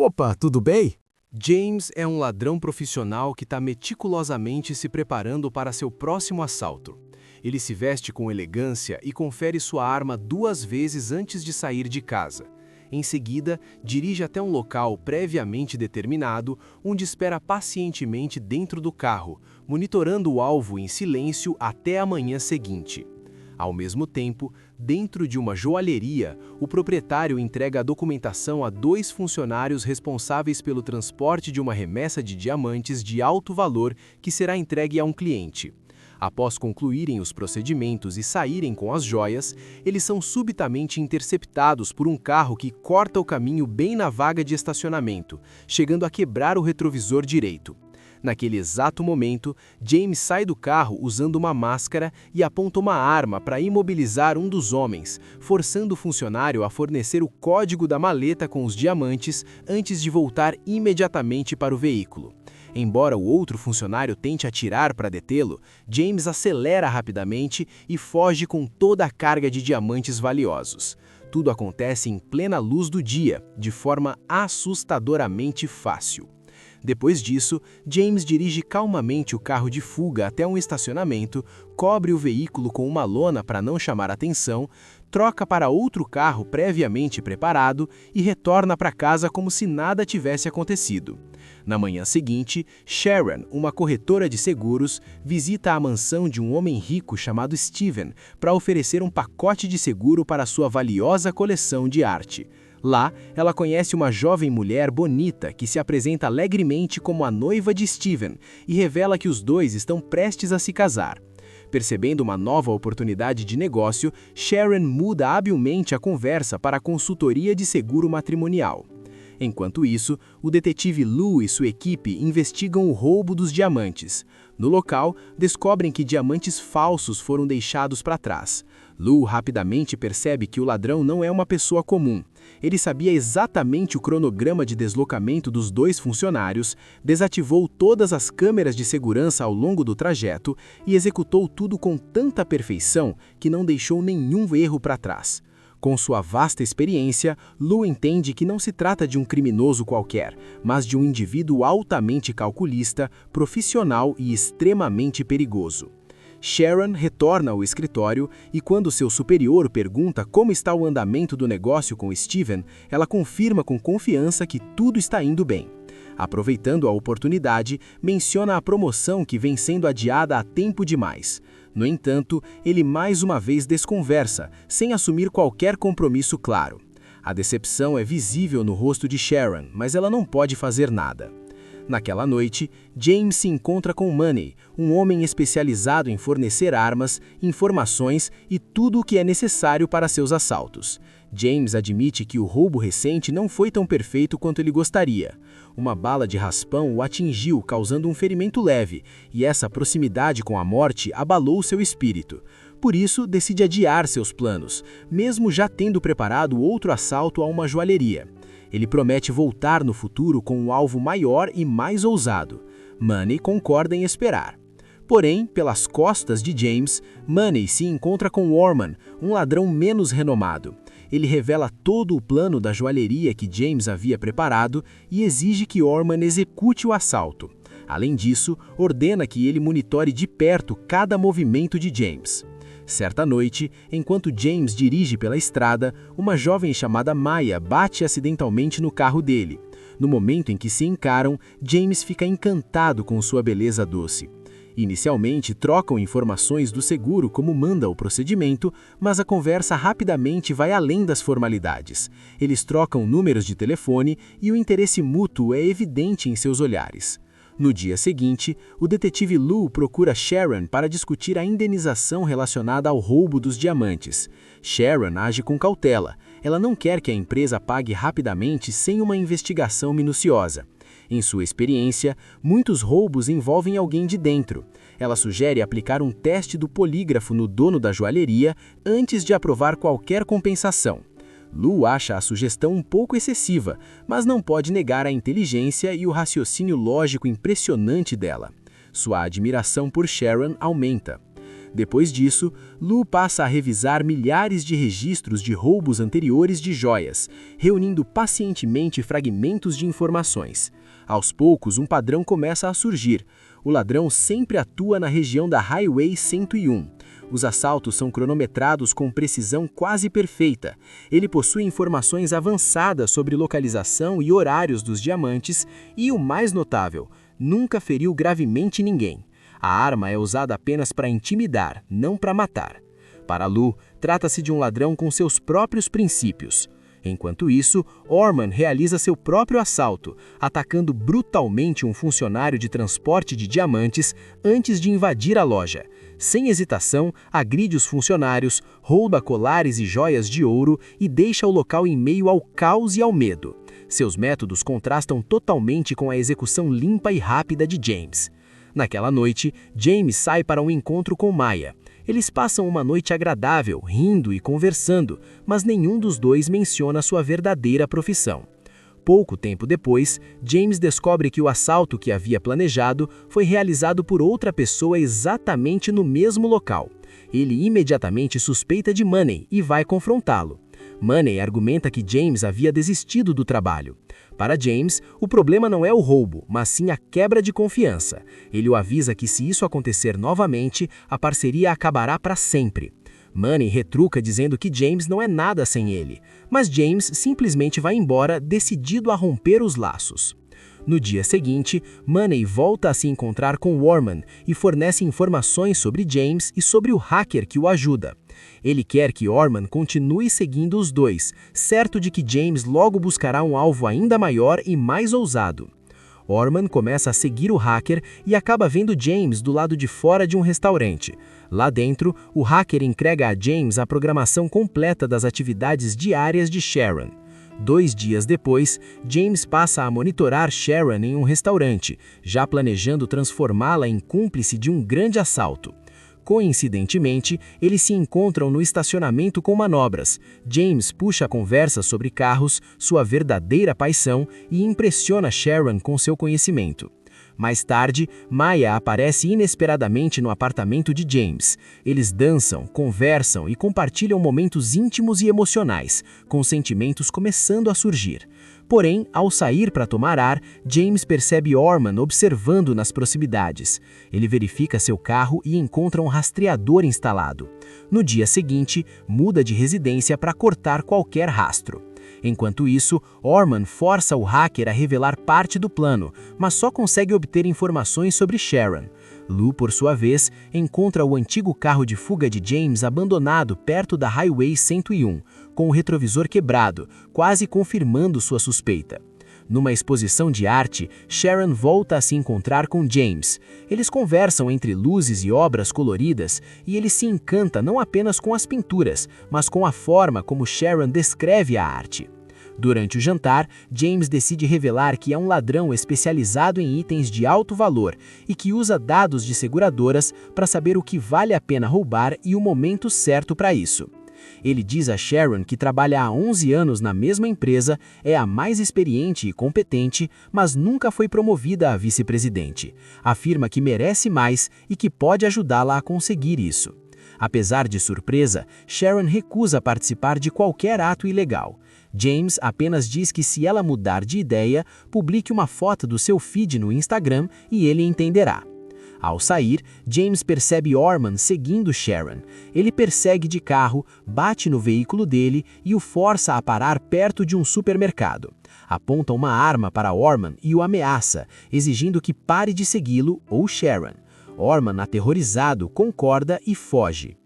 Opa, tudo bem? James é um ladrão profissional que está meticulosamente se preparando para seu próximo assalto. Ele se veste com elegância e confere sua arma 2 vezes antes de sair de casa. Em seguida, dirige até um local previamente determinado, onde espera pacientemente dentro do carro, monitorando o alvo em silêncio até a manhã seguinte. Ao mesmo tempo, dentro de uma joalheria, o proprietário entrega a documentação a 2 funcionários responsáveis pelo transporte de uma remessa de diamantes de alto valor que será entregue a um cliente. Após concluírem os procedimentos e saírem com as joias, eles são subitamente interceptados por um carro que corta o caminho bem na vaga de estacionamento, chegando a quebrar o retrovisor direito. Naquele exato momento, James sai do carro usando uma máscara e aponta uma arma para imobilizar um dos homens, forçando o funcionário a fornecer o código da maleta com os diamantes antes de voltar imediatamente para o veículo. Embora o outro funcionário tente atirar para detê-lo, James acelera rapidamente e foge com toda a carga de diamantes valiosos. Tudo acontece em plena luz do dia, de forma assustadoramente fácil. Depois disso, James dirige calmamente o carro de fuga até um estacionamento, cobre o veículo com uma lona para não chamar atenção, troca para outro carro previamente preparado e retorna para casa como se nada tivesse acontecido. Na manhã seguinte, Sharon, uma corretora de seguros, visita a mansão de um homem rico chamado Steven para oferecer um pacote de seguro para sua valiosa coleção de arte. Lá, ela conhece uma jovem mulher bonita que se apresenta alegremente como a noiva de Steven e revela que os dois estão prestes a se casar. Percebendo uma nova oportunidade de negócio, Sharon muda habilmente a conversa para a consultoria de seguro matrimonial. Enquanto isso, o detetive Lou e sua equipe investigam o roubo dos diamantes. No local, descobrem que diamantes falsos foram deixados para trás. Lou rapidamente percebe que o ladrão não é uma pessoa comum. Ele sabia exatamente o cronograma de deslocamento dos 2 funcionários, desativou todas as câmeras de segurança ao longo do trajeto e executou tudo com tanta perfeição que não deixou nenhum erro para trás. Com sua vasta experiência, Lou entende que não se trata de um criminoso qualquer, mas de um indivíduo altamente calculista, profissional e extremamente perigoso. Sharon retorna ao escritório e quando seu superior pergunta como está o andamento do negócio com Steven, ela confirma com confiança que tudo está indo bem. Aproveitando a oportunidade, menciona a promoção que vem sendo adiada há tempo demais. No entanto, ele mais uma vez desconversa, sem assumir qualquer compromisso claro. A decepção é visível no rosto de Sharon, mas ela não pode fazer nada. Naquela noite, James se encontra com Money, um homem especializado em fornecer armas, informações e tudo o que é necessário para seus assaltos. James admite que o roubo recente não foi tão perfeito quanto ele gostaria. Uma bala de raspão o atingiu, causando um ferimento leve, e essa proximidade com a morte abalou seu espírito. Por isso, decide adiar seus planos, mesmo já tendo preparado outro assalto a uma joalheria. Ele promete voltar no futuro com um alvo maior e mais ousado. Money concorda em esperar. Porém, pelas costas de James, Money se encontra com Orman, um ladrão menos renomado. Ele revela todo o plano da joalheria que James havia preparado e exige que Orman execute o assalto. Além disso, ordena que ele monitore de perto cada movimento de James. Certa noite, enquanto James dirige pela estrada, uma jovem chamada Maya bate acidentalmente no carro dele. No momento em que se encaram, James fica encantado com sua beleza doce. Inicialmente, trocam informações do seguro como manda o procedimento, mas a conversa rapidamente vai além das formalidades. Eles trocam números de telefone e o interesse mútuo é evidente em seus olhares. No dia seguinte, o detetive Lou procura Sharon para discutir a indenização relacionada ao roubo dos diamantes. Sharon age com cautela. Ela não quer que a empresa pague rapidamente sem uma investigação minuciosa. Em sua experiência, muitos roubos envolvem alguém de dentro. Ela sugere aplicar um teste do polígrafo no dono da joalheria antes de aprovar qualquer compensação. Lou acha a sugestão um pouco excessiva, mas não pode negar a inteligência e o raciocínio lógico impressionante dela. Sua admiração por Sharon aumenta. Depois disso, Lu passa a revisar milhares de registros de roubos anteriores de joias, reunindo pacientemente fragmentos de informações. Aos poucos, um padrão começa a surgir. O ladrão sempre atua na região da Highway 101. Os assaltos são cronometrados com precisão quase perfeita. Ele possui informações avançadas sobre localização e horários dos diamantes e, o mais notável, nunca feriu gravemente ninguém. A arma é usada apenas para intimidar, não para matar. Para Lu, trata-se de um ladrão com seus próprios princípios. Enquanto isso, Orman realiza seu próprio assalto, atacando brutalmente um funcionário de transporte de diamantes antes de invadir a loja. Sem hesitação, agride os funcionários, rouba colares e joias de ouro e deixa o local em meio ao caos e ao medo. Seus métodos contrastam totalmente com a execução limpa e rápida de James. Naquela noite, James sai para um encontro com Maya. Eles passam uma noite agradável, rindo e conversando, mas nenhum dos dois menciona sua verdadeira profissão. Pouco tempo depois, James descobre que o assalto que havia planejado foi realizado por outra pessoa exatamente no mesmo local. Ele imediatamente suspeita de Money e vai confrontá-lo. Money argumenta que James havia desistido do trabalho. Para James, o problema não é o roubo, mas sim a quebra de confiança. Ele o avisa que se isso acontecer novamente, a parceria acabará para sempre. Money retruca dizendo que James não é nada sem ele, mas James simplesmente vai embora, decidido a romper os laços. No dia seguinte, Money volta a se encontrar com Orman e fornece informações sobre James e sobre o hacker que o ajuda. Ele quer que Orman continue seguindo os dois, certo de que James logo buscará um alvo ainda maior e mais ousado. Orman começa a seguir o hacker e acaba vendo James do lado de fora de um restaurante. Lá dentro, o hacker entrega a James a programação completa das atividades diárias de Sharon. 2 dias depois, James passa a monitorar Sharon em um restaurante, já planejando transformá-la em cúmplice de um grande assalto. Coincidentemente, eles se encontram no estacionamento com manobras. James puxa a conversa sobre carros, sua verdadeira paixão, e impressiona Sharon com seu conhecimento. Mais tarde, Maya aparece inesperadamente no apartamento de James. Eles dançam, conversam e compartilham momentos íntimos e emocionais, com sentimentos começando a surgir. Porém, ao sair para tomar ar, James percebe Orman observando nas proximidades. Ele verifica seu carro e encontra um rastreador instalado. No dia seguinte, muda de residência para cortar qualquer rastro. Enquanto isso, Orman força o hacker a revelar parte do plano, mas só consegue obter informações sobre Sharon. Lu, por sua vez, encontra o antigo carro de fuga de James abandonado perto da Highway 101, com o retrovisor quebrado, quase confirmando sua suspeita. Numa exposição de arte, Sharon volta a se encontrar com James. Eles conversam entre luzes e obras coloridas e ele se encanta não apenas com as pinturas, mas com a forma como Sharon descreve a arte. Durante o jantar, James decide revelar que é um ladrão especializado em itens de alto valor e que usa dados de seguradoras para saber o que vale a pena roubar e o momento certo para isso. Ele diz a Sharon que trabalha há 11 anos na mesma empresa, é a mais experiente e competente, mas nunca foi promovida a vice-presidente. Afirma que merece mais e que pode ajudá-la a conseguir isso. Apesar de surpresa, Sharon recusa participar de qualquer ato ilegal. James apenas diz que se ela mudar de ideia, publique uma foto do seu feed no Instagram e ele entenderá. Ao sair, James percebe Orman seguindo Sharon. Ele persegue de carro, bate no veículo dele e o força a parar perto de um supermercado. Aponta uma arma para Orman e o ameaça, exigindo que pare de segui-lo ou Sharon. Orman, aterrorizado, concorda e foge.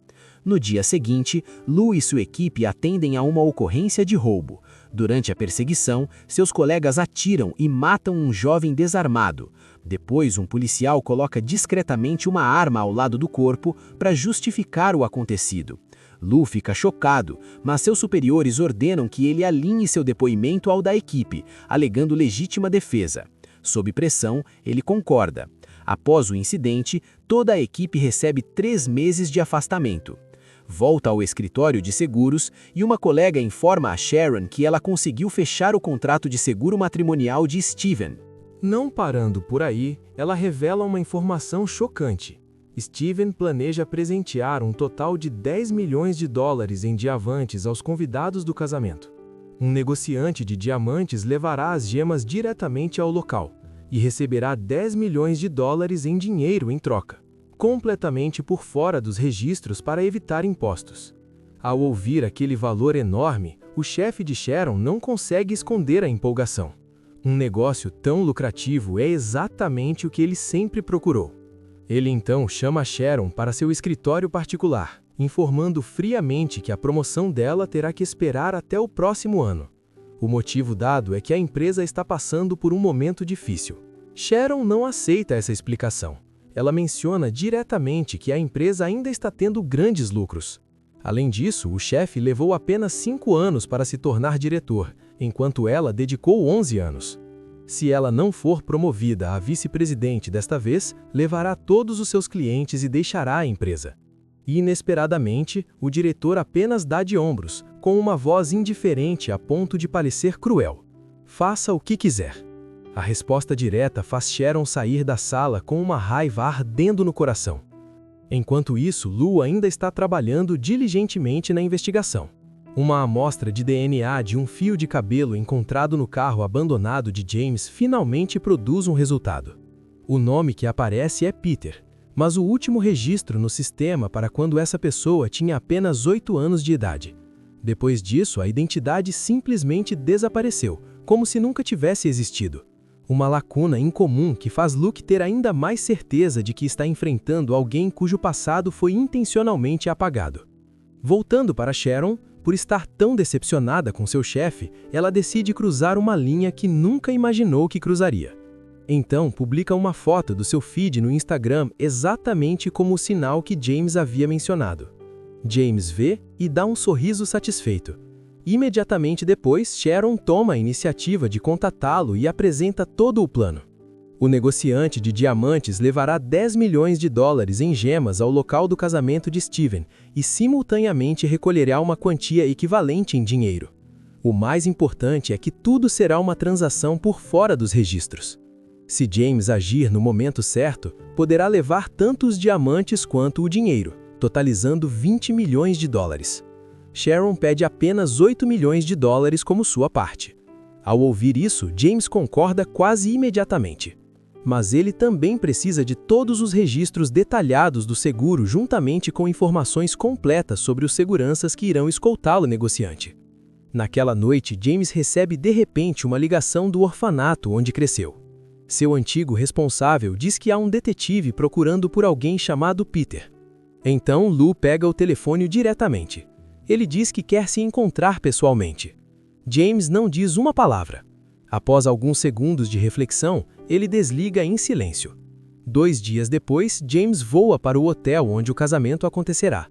No dia seguinte, Lu e sua equipe atendem a uma ocorrência de roubo. Durante a perseguição, seus colegas atiram e matam um jovem desarmado. Depois, um policial coloca discretamente uma arma ao lado do corpo para justificar o acontecido. Lu fica chocado, mas seus superiores ordenam que ele alinhe seu depoimento ao da equipe, alegando legítima defesa. Sob pressão, ele concorda. Após o incidente, toda a equipe recebe 3 meses de afastamento. Volta ao escritório de seguros e uma colega informa a Sharon que ela conseguiu fechar o contrato de seguro matrimonial de Steven. Não parando por aí, ela revela uma informação chocante. Steven planeja presentear um total de 10 milhões de dólares em diamantes aos convidados do casamento. Um negociante de diamantes levará as gemas diretamente ao local e receberá 10 milhões de dólares em dinheiro em troca, completamente por fora dos registros para evitar impostos. Ao ouvir aquele valor enorme, o chefe de Sharon não consegue esconder a empolgação. Um negócio tão lucrativo é exatamente o que ele sempre procurou. Ele então chama Sharon para seu escritório particular, informando friamente que a promoção dela terá que esperar até o próximo ano. O motivo dado é que a empresa está passando por um momento difícil. Sharon não aceita essa explicação. Ela menciona diretamente que a empresa ainda está tendo grandes lucros. Além disso, o chefe levou apenas 5 anos para se tornar diretor, enquanto ela dedicou 11 anos. Se ela não for promovida a vice-presidente desta vez, levará todos os seus clientes e deixará a empresa. Inesperadamente, o diretor apenas dá de ombros, com uma voz indiferente a ponto de parecer cruel. Faça o que quiser. A resposta direta faz Sharon sair da sala com uma raiva ardendo no coração. Enquanto isso, Lou ainda está trabalhando diligentemente na investigação. Uma amostra de DNA de um fio de cabelo encontrado no carro abandonado de James finalmente produz um resultado. O nome que aparece é Peter, mas o último registro no sistema para quando essa pessoa tinha apenas 8 anos de idade. Depois disso, a identidade simplesmente desapareceu, como se nunca tivesse existido. Uma lacuna incomum que faz Luke ter ainda mais certeza de que está enfrentando alguém cujo passado foi intencionalmente apagado. Voltando para Sharon, por estar tão decepcionada com seu chefe, ela decide cruzar uma linha que nunca imaginou que cruzaria. Então, publica uma foto do seu feed no Instagram exatamente como o sinal que James havia mencionado. James vê e dá um sorriso satisfeito. Imediatamente depois, Sharon toma a iniciativa de contatá-lo e apresenta todo o plano. O negociante de diamantes levará 10 milhões de dólares em gemas ao local do casamento de Steven e simultaneamente recolherá uma quantia equivalente em dinheiro. O mais importante é que tudo será uma transação por fora dos registros. Se James agir no momento certo, poderá levar tanto os diamantes quanto o dinheiro, totalizando 20 milhões de dólares. Sharon pede apenas 8 milhões de dólares como sua parte. Ao ouvir isso, James concorda quase imediatamente. Mas ele também precisa de todos os registros detalhados do seguro juntamente com informações completas sobre os seguranças que irão escoltá-lo negociante. Naquela noite, James recebe de repente uma ligação do orfanato onde cresceu. Seu antigo responsável diz que há um detetive procurando por alguém chamado Peter. Então, Lou pega o telefone diretamente. Ele diz que quer se encontrar pessoalmente. James não diz uma palavra. Após alguns segundos de reflexão, ele desliga em silêncio. 2 dias depois, James voa para o hotel onde o casamento acontecerá.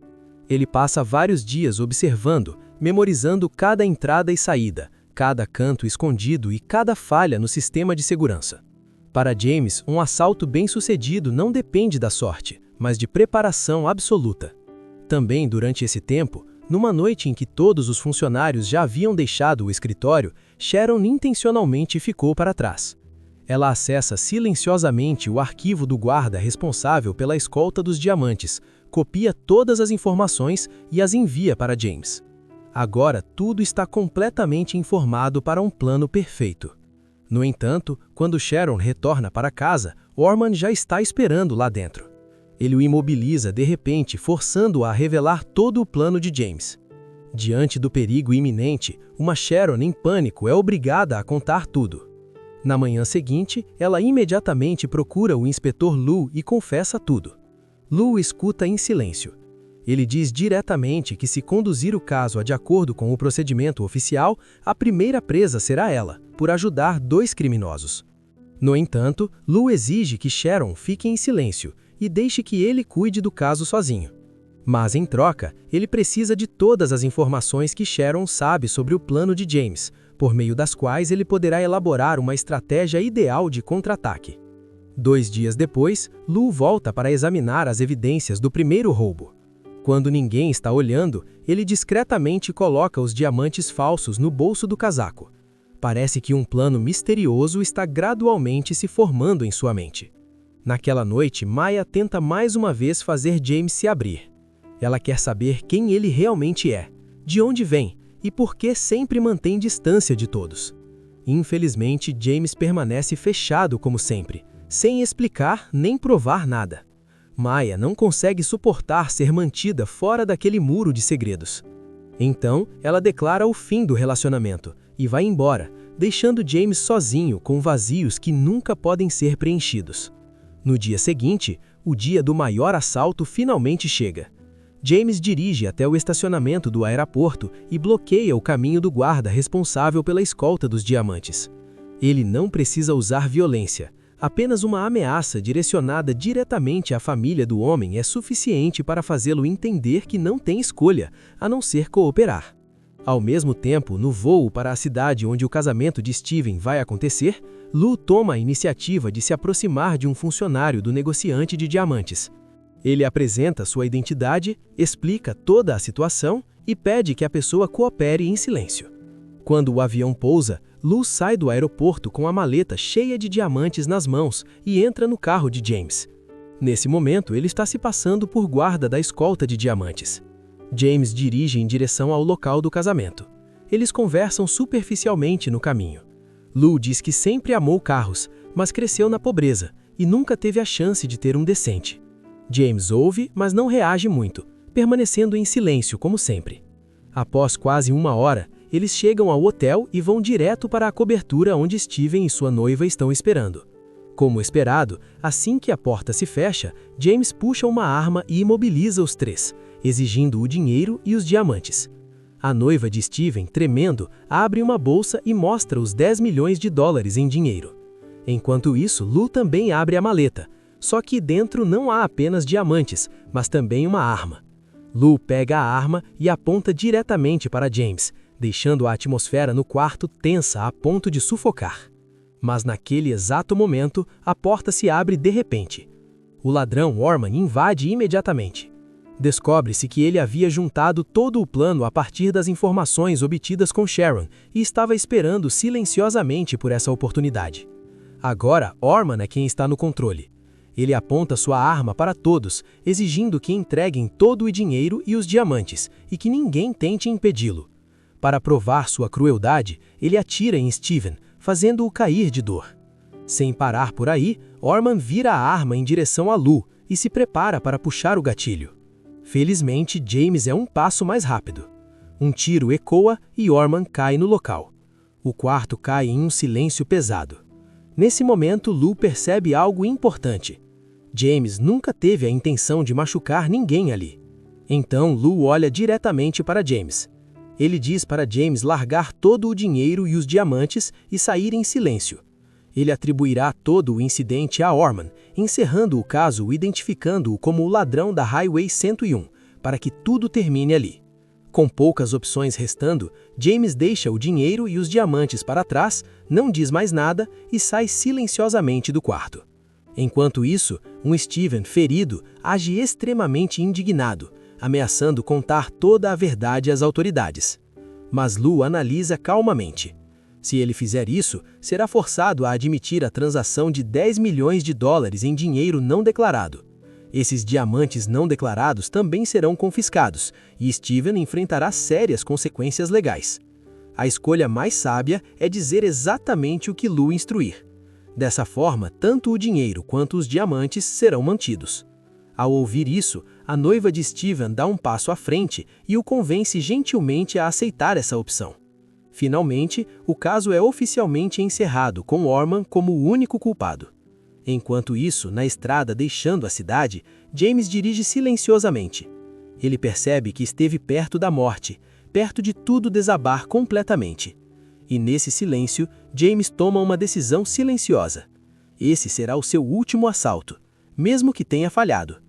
Ele passa vários dias observando, memorizando cada entrada e saída, cada canto escondido e cada falha no sistema de segurança. Para James, um assalto bem-sucedido não depende da sorte, mas de preparação absoluta. Também durante esse tempo, numa noite em que todos os funcionários já haviam deixado o escritório, Sharon intencionalmente ficou para trás. Ela acessa silenciosamente o arquivo do guarda responsável pela escolta dos diamantes, copia todas as informações e as envia para James. Agora tudo está completamente informado para um plano perfeito. No entanto, quando Sharon retorna para casa, Orman já está esperando lá dentro. Ele o imobiliza de repente, forçando-o a revelar todo o plano de James. Diante do perigo iminente, uma Sharon em pânico é obrigada a contar tudo. Na manhã seguinte, ela imediatamente procura o inspetor Lou e confessa tudo. Lou escuta em silêncio. Ele diz diretamente que se conduzir o caso de acordo com o procedimento oficial, a primeira presa será ela, por ajudar 2 criminosos. No entanto, Lou exige que Sharon fique em silêncio e deixe que ele cuide do caso sozinho. Mas, em troca, ele precisa de todas as informações que Sharon sabe sobre o plano de James, por meio das quais ele poderá elaborar uma estratégia ideal de contra-ataque. 2 dias depois, Lou volta para examinar as evidências do primeiro roubo. Quando ninguém está olhando, ele discretamente coloca os diamantes falsos no bolso do casaco. Parece que um plano misterioso está gradualmente se formando em sua mente. Naquela noite, Maya tenta mais uma vez fazer James se abrir. Ela quer saber quem ele realmente é, de onde vem e por que sempre mantém distância de todos. Infelizmente, James permanece fechado como sempre, sem explicar nem provar nada. Maya não consegue suportar ser mantida fora daquele muro de segredos. Então, ela declara o fim do relacionamento e vai embora, deixando James sozinho com vazios que nunca podem ser preenchidos. No dia seguinte, o dia do maior assalto finalmente chega. James dirige até o estacionamento do aeroporto e bloqueia o caminho do guarda responsável pela escolta dos diamantes. Ele não precisa usar violência. Apenas uma ameaça direcionada diretamente à família do homem é suficiente para fazê-lo entender que não tem escolha, a não ser cooperar. Ao mesmo tempo, no voo para a cidade onde o casamento de Steven vai acontecer, Lou toma a iniciativa de se aproximar de um funcionário do negociante de diamantes. Ele apresenta sua identidade, explica toda a situação e pede que a pessoa coopere em silêncio. Quando o avião pousa, Lou sai do aeroporto com a maleta cheia de diamantes nas mãos e entra no carro de James. Nesse momento, ele está se passando por guarda da escolta de diamantes. James dirige em direção ao local do casamento. Eles conversam superficialmente no caminho. Lou diz que sempre amou carros, mas cresceu na pobreza e nunca teve a chance de ter um decente. James ouve, mas não reage muito, permanecendo em silêncio como sempre. Após quase 1 hora, eles chegam ao hotel e vão direto para a cobertura onde Steven e sua noiva estão esperando. Como esperado, assim que a porta se fecha, James puxa uma arma e imobiliza os 3, exigindo o dinheiro e os diamantes. A noiva de Steven, tremendo, abre uma bolsa e mostra os 10 milhões de dólares em dinheiro. Enquanto isso, Lou também abre a maleta, só que dentro não há apenas diamantes, mas também uma arma. Lou pega a arma e aponta diretamente para James, deixando a atmosfera no quarto tensa a ponto de sufocar. Mas naquele exato momento, a porta se abre de repente. O ladrão Orman invade imediatamente. Descobre-se que ele havia juntado todo o plano a partir das informações obtidas com Sharon e estava esperando silenciosamente por essa oportunidade. Agora, Orman é quem está no controle. Ele aponta sua arma para todos, exigindo que entreguem todo o dinheiro e os diamantes, e que ninguém tente impedi-lo. Para provar sua crueldade, ele atira em Steven, fazendo-o cair de dor. Sem parar por aí, Orman vira a arma em direção a Lou e se prepara para puxar o gatilho. Felizmente, James é um passo mais rápido. Um tiro ecoa e Orman cai no local. O quarto cai em um silêncio pesado. Nesse momento, Lou percebe algo importante. James nunca teve a intenção de machucar ninguém ali. Então, Lou olha diretamente para James. Ele diz para James largar todo o dinheiro e os diamantes e sair em silêncio. Ele atribuirá todo o incidente a Orman, encerrando o caso identificando-o como o ladrão da Highway 101, para que tudo termine ali. Com poucas opções restando, James deixa o dinheiro e os diamantes para trás, não diz mais nada e sai silenciosamente do quarto. Enquanto isso, um Steven ferido age extremamente indignado, ameaçando contar toda a verdade às autoridades. Mas Lou analisa calmamente. Se ele fizer isso, será forçado a admitir a transação de 10 milhões de dólares em dinheiro não declarado. Esses diamantes não declarados também serão confiscados, e Steven enfrentará sérias consequências legais. A escolha mais sábia é dizer exatamente o que Lou instruir. Dessa forma, tanto o dinheiro quanto os diamantes serão mantidos. Ao ouvir isso, a noiva de Steven dá um passo à frente e o convence gentilmente a aceitar essa opção. Finalmente, o caso é oficialmente encerrado com Orman como o único culpado. Enquanto isso, na estrada deixando a cidade, James dirige silenciosamente. Ele percebe que esteve perto da morte, perto de tudo desabar completamente. E nesse silêncio, James toma uma decisão silenciosa. Esse será o seu último assalto, mesmo que tenha falhado.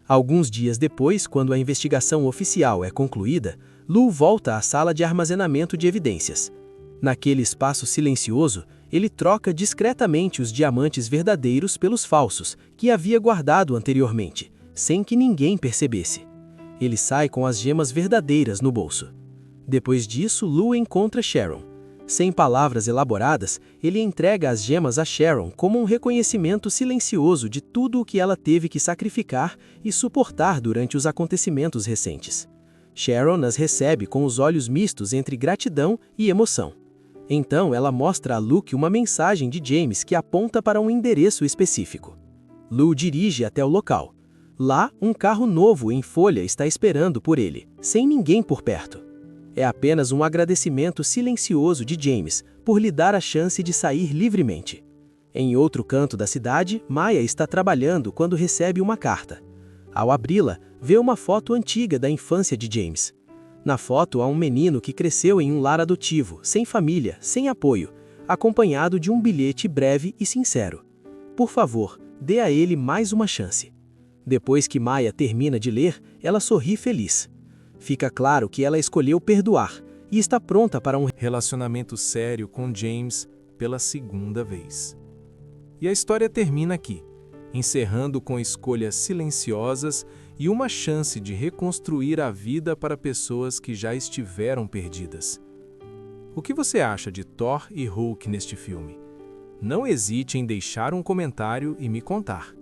Alguns dias depois, quando a investigação oficial é concluída, Lou volta à sala de armazenamento de evidências. Naquele espaço silencioso, ele troca discretamente os diamantes verdadeiros pelos falsos, que havia guardado anteriormente, sem que ninguém percebesse. Ele sai com as gemas verdadeiras no bolso. Depois disso, Lou encontra Sharon. Sem palavras elaboradas, ele entrega as gemas a Sharon como um reconhecimento silencioso de tudo o que ela teve que sacrificar e suportar durante os acontecimentos recentes. Sharon as recebe com os olhos mistos entre gratidão e emoção. Então ela mostra a Luke uma mensagem de James que aponta para um endereço específico. Lu dirige até o local. Lá, um carro novo em folha está esperando por ele, sem ninguém por perto. É apenas um agradecimento silencioso de James por lhe dar a chance de sair livremente. Em outro canto da cidade, Maya está trabalhando quando recebe uma carta. Ao abri-la, vê uma foto antiga da infância de James. Na foto há um menino que cresceu em um lar adotivo, sem família, sem apoio, acompanhado de um bilhete breve e sincero. Por favor, dê a ele mais uma chance. Depois que Maya termina de ler, ela sorri feliz. Fica claro que ela escolheu perdoar e está pronta para um relacionamento sério com James pela segunda vez. E a história termina aqui, encerrando com escolhas silenciosas e uma chance de reconstruir a vida para pessoas que já estiveram perdidas. O que você acha de Thor e Hulk neste filme? Não hesite em deixar um comentário e me contar.